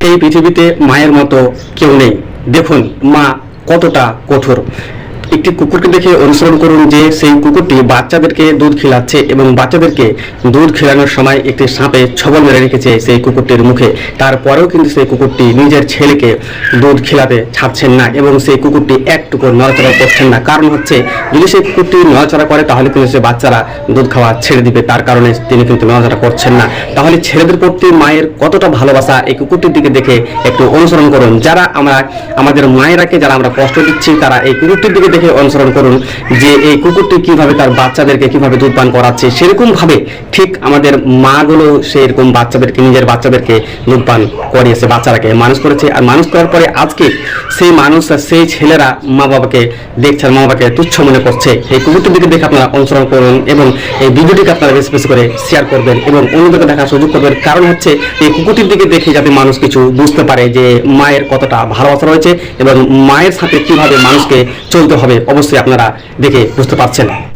এই পৃথিবীতে মায়ের মতো কেউ নেই। দেখুন মা কতটা কঠোর। একটি কুকুরকে দেখে অনুসরণ করুন যে সেই কুকুরটি বাচ্চাদেরকে দুধ খিলাচ্ছে এবং বাচ্চাদেরকে দুধ খিলানোর সময় একটি সাপে ছবল মেরে রেখেছে সেই কুকুরটির মুখে। তারপরেও কিন্তু সেই কুকুরটি নিজের ছেলেকে দুধ খিলাতে ছাড়ছেন না এবং সেই কুকুরটি একটুকু নড়াচড়া করছেন না। কারণ হচ্ছে যদি সেই কুকুরটি নড়াচড়া করে তাহলে কিন্তু সে বাচ্চারা দুধ খাওয়া ছেড়ে দিবে, তার কারণে তিনি কিন্তু নড়াচড়া করছেন না। তাহলে ছেলেদের প্রতি মায়ের কতটা ভালোবাসা এই কুকুরটির দিকে দেখে একটু অনুসরণ করুন। যারা আমাদের মায়েরাকে যারা আমরা কষ্ট দিচ্ছি তারা এই কুকুরটির দিকে দেখে অনুসরণ করুন যে এই কুকুরটি কিভাবে তার বাচ্চাদেরকে কিভাবে দুধ পান করাচ্ছে। সেরকম ভাবে ঠিক আমাদের মাগুলো সেরকম বাচ্চাদেরকে নিজের বাচ্চাদেরকে দুধ পান করিয়েছে, বাচ্চারাকে মানুষ করেছে। আর মানুষ করার পরে আজকে সেই মানুষরা সেই ছেলেরা মা বাবাকে দেখছে, মা বাবাকে তুচ্ছ মনে করছে। এই কুকুরটির দিকে দেখে আপনারা অনুসরণ করুন এবং এই ভিডিওটিকে আপনারা বেশি বেশি করে শেয়ার করবেন এবং অন্যদেরকে দেখার সুযোগ করবেন। কারণ হচ্ছে এই কুকুরটির দিকে দেখে যাতে মানুষ কিছু বুঝতে পারে যে মায়ের কতটা ভালোবাসা রয়েছে এবং মায়ের সাথে কিভাবে মানুষকে চলতে হবে অবশ্যই আপনারা দেখে বুঝতে পারছেন।